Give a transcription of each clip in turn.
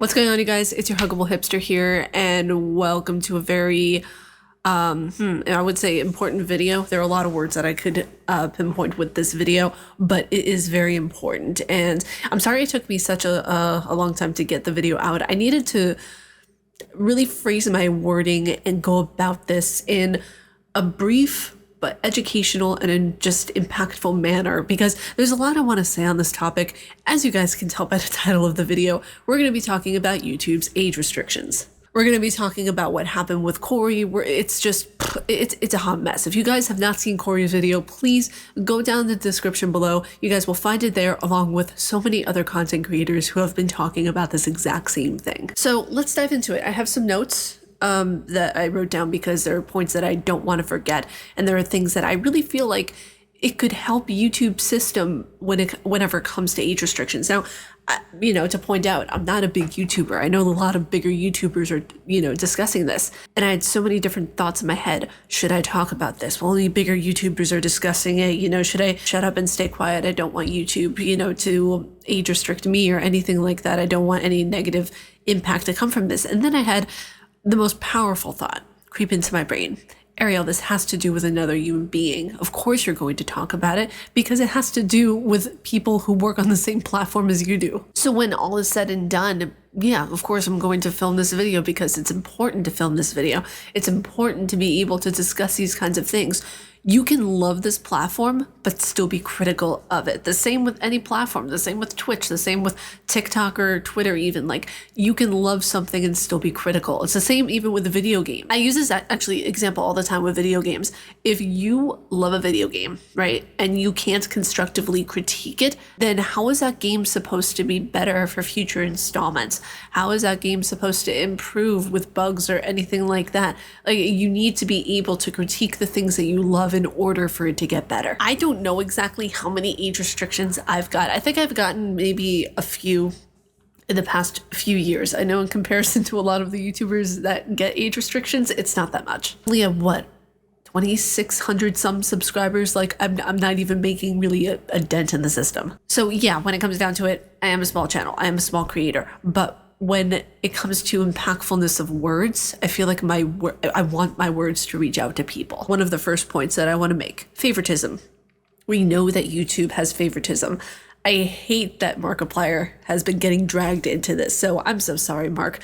What's going on, you guys? It's your Huggable Hipster here, and welcome to a very, I would say important video. There are a lot of words that I could pinpoint with this video, but it is very important. And I'm sorry it took me such a long time to get the video out. I needed to really phrase my wording and go about this in a brief but educational and in just impactful manner, because there's a lot I want to say on this topic. As you guys can tell by the title of the video, we're going to be talking about YouTube's age restrictions. We're going to be talking about what happened with Cory, where it's a hot mess. If you guys have not seen Cory's video, please go down the description below. You guys will find it there, along with so many other content creators who have been talking about this exact same thing. So let's dive into it. I have some notes that I wrote down because there are points that I don't want to forget, and there are things that I really feel like it could help YouTube's system whenever it comes to age restrictions. Now, to point out, I'm not a big YouTuber. I know a lot of bigger YouTubers are, discussing this, and I had so many different thoughts in my head. Should I talk about this? Well, only bigger YouTubers are discussing it. Should I shut up and stay quiet? I don't want YouTube, to age restrict me or anything like that. I don't want any negative impact to come from this. And then I had the most powerful thought creep into my brain. Ariel, this has to do with another human being. Of course you're going to talk about it because it has to do with people who work on the same platform as you do. So when all is said and done, yeah, of course I'm going to film this video because it's important to film this video. It's important to be able to discuss these kinds of things. You can love this platform, but still be critical of it. The same with any platform, the same with Twitch, the same with TikTok or Twitter even. Like, you can love something and still be critical. It's the same even with a video game. I use this actually example all the time with video games. If you love a video game, right, and you can't constructively critique it, then how is that game supposed to be better for future installments? How is that game supposed to improve with bugs or anything like that? Like, you need to be able to critique the things that you love in order for it to get better. I don't know exactly how many age restrictions I've got. I think I've gotten maybe a few in the past few years. I know in comparison to a lot of the YouTubers that get age restrictions, it's not that much. Only have what, 2,600 some subscribers? Like, I'm not even making really a dent in the system. So yeah, when it comes down to it, I am a small channel. I am a small creator, but when it comes to impactfulness of words, I feel like I want my words to reach out to people. One of the first points that I want to make, favoritism. We know that YouTube has favoritism. I hate that Markiplier has been getting dragged into this, so I'm so sorry, Mark.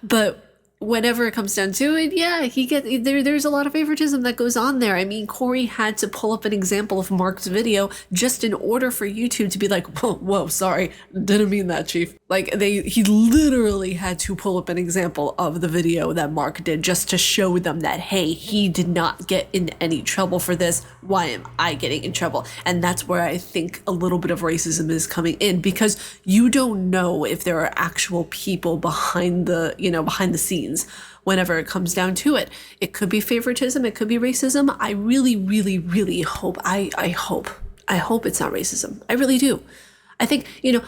But whenever it comes down to it, yeah, there's a lot of favoritism that goes on there. I mean, Cory had to pull up an example of Mark's video just in order for YouTube to be like, whoa, sorry, didn't mean that, chief. Like, he literally had to pull up an example of the video that Mark did just to show them that, hey, he did not get in any trouble for this. Why am I getting in trouble? And that's where I think a little bit of racism is coming in, because you don't know if there are actual people behind the scenes. Whenever it comes down to it, it could be favoritism, it could be racism. I really, really, really hope, I hope it's not racism. I really do. I think,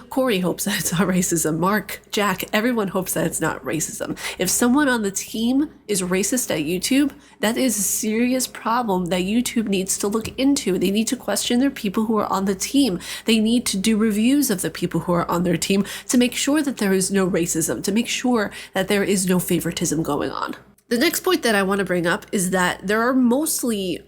Cory hopes that it's not racism. Mark, Jack, everyone hopes that it's not racism. If someone on the team is racist at YouTube, that is a serious problem that YouTube needs to look into. They need to question their people who are on the team. They need to do reviews of the people who are on their team to make sure that there is no racism, to make sure that there is no favoritism going on. The next point that I want to bring up is that there are mostly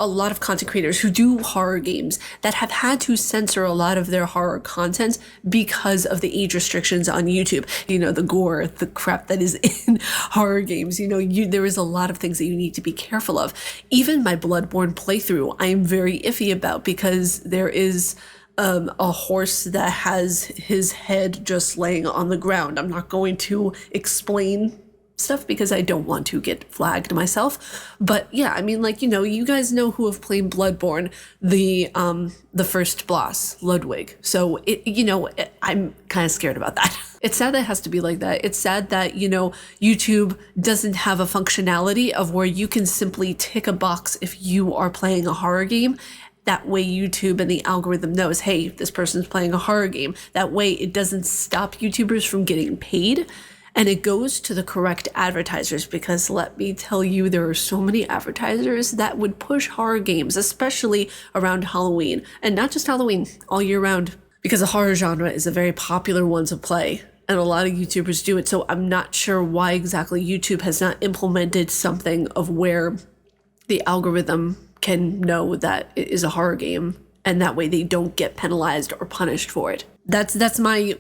a lot of content creators who do horror games that have had to censor a lot of their horror content because of the age restrictions on YouTube. The gore, the crap that is in horror games. There is a lot of things that you need to be careful of. Even my Bloodborne playthrough, I am very iffy about, because there is a horse that has his head just laying on the ground. I'm not going to explain stuff because I don't want to get flagged myself. But yeah, I mean, you guys know who have played Bloodborne, the first boss, Ludwig. So I'm kind of scared about that. It's sad that it has to be like that. It's sad that, YouTube doesn't have a functionality of where you can simply tick a box if you are playing a horror game. That way YouTube and the algorithm knows, hey, this person's playing a horror game. That way it doesn't stop YouTubers from getting paid. And it goes to the correct advertisers, because let me tell you, there are so many advertisers that would push horror games, especially around Halloween. And not just Halloween, all year round, because the horror genre is a very popular one to play. and a lot of YouTubers do it. So I'm not sure why exactly YouTube has not implemented something of where the algorithm can know that it is a horror game, and that way they don't get penalized or punished for it. That's my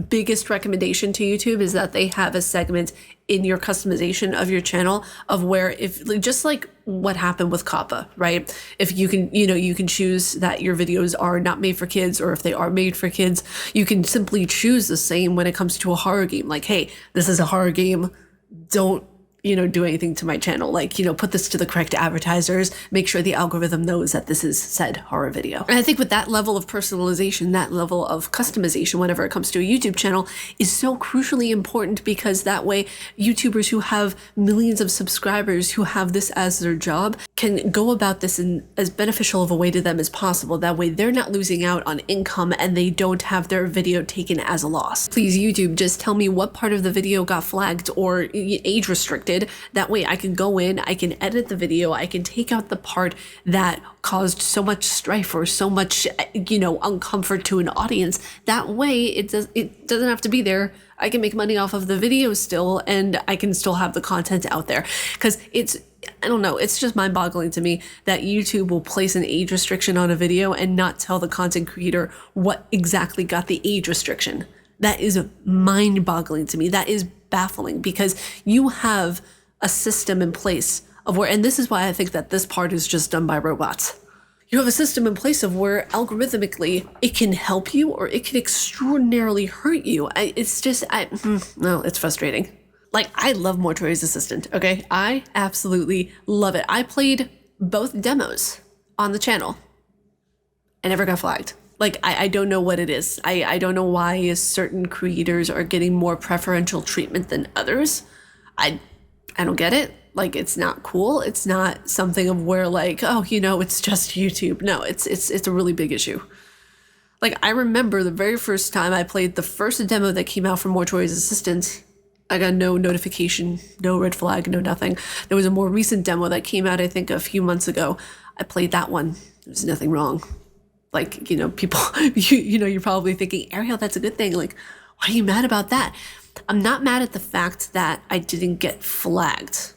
biggest recommendation to YouTube, is that they have a segment in your customization of your channel of where, if just like what happened with Kappa, right? If you can, you can choose that your videos are not made for kids, or if they are made for kids, you can simply choose the same when it comes to a horror game. Like, hey, this is a horror game. Don't do anything to my channel. Like, put this to the correct advertisers, make sure the algorithm knows that this is said horror video. And I think with that level of personalization, that level of customization, whenever it comes to a YouTube channel, is so crucially important, because that way YouTubers who have millions of subscribers, who have this as their job, can go about this in as beneficial of a way to them as possible. That way they're not losing out on income, and they don't have their video taken as a loss. Please, YouTube, just tell me what part of the video got flagged or age restricted. That way I can go in, I can edit the video, I can take out the part that caused so much strife or so much, uncomfort to an audience. That way it doesn't have to be there. I can make money off of the video still, and I can still have the content out there. Because I don't know, it's just mind-boggling to me that YouTube will place an age restriction on a video and not tell the content creator what exactly got the age restriction. That is mind-boggling to me. That is baffling, because you have a system in place of where, and this is why I think that this part is just done by robots. You have a system in place of where algorithmically it can help you or it can extraordinarily hurt you. No, it's frustrating. Like, I love Mortuary's Assistant, okay? I absolutely love it. I played both demos on the channel. I never got flagged. Like, I don't know what it is. I don't know why certain creators are getting more preferential treatment than others. I don't get it. Like, it's not cool. It's not something of where, like, oh, it's just YouTube. No, it's a really big issue. Like, I remember the very first time I played the first demo that came out from Mortuary's Assistant, I got no notification, no red flag, no nothing. There was a more recent demo that came out, I think, a few months ago. I played that one. There's nothing wrong. Like, people, you're probably thinking, Ariel, that's a good thing. Like, why are you mad about that? I'm not mad at the fact that I didn't get flagged.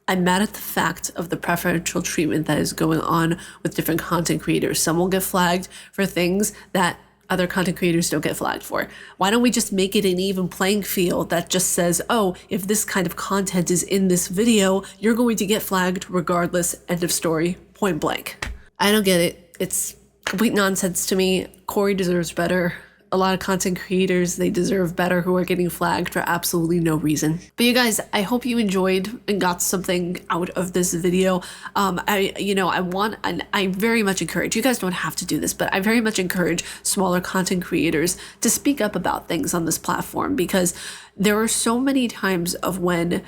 I'm mad at the fact of the preferential treatment that is going on with different content creators. Some will get flagged for things that other content creators don't get flagged for. Why don't we just make it an even playing field that just says, oh, if this kind of content is in this video, you're going to get flagged regardless, end of story, point blank. I don't get it. It's complete nonsense to me. Cory deserves better. A lot of content creators, they deserve better, who are getting flagged for absolutely no reason. But you guys, I hope you enjoyed and got something out of this video. I very much encourage, you guys don't have to do this, but I very much encourage smaller content creators to speak up about things on this platform, because there are so many times of when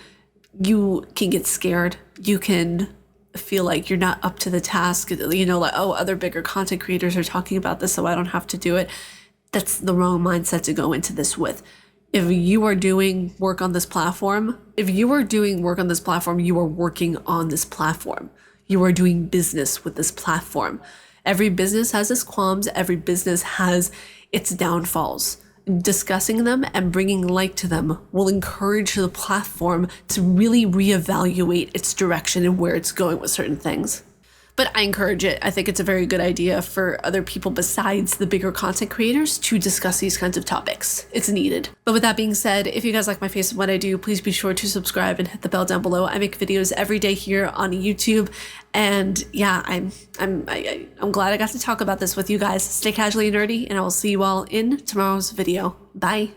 you can get scared, you can feel like you're not up to the task, like, oh, other bigger content creators are talking about this, so I don't have to do it. That's the wrong mindset to go into this with. If you are doing work on this platform, you are working on this platform. You are doing business with this platform. Every business has its qualms. Every business has its downfalls. Discussing them and bringing light to them will encourage the platform to really reevaluate its direction and where it's going with certain things. But I encourage it. I think it's a very good idea for other people besides the bigger content creators to discuss these kinds of topics. It's needed. But with that being said, if you guys like my face and what I do, please be sure to subscribe and hit the bell down below. I make videos every day here on YouTube. And yeah, I'm glad I got to talk about this with you guys. Stay casually nerdy, and I will see you all in tomorrow's video. Bye.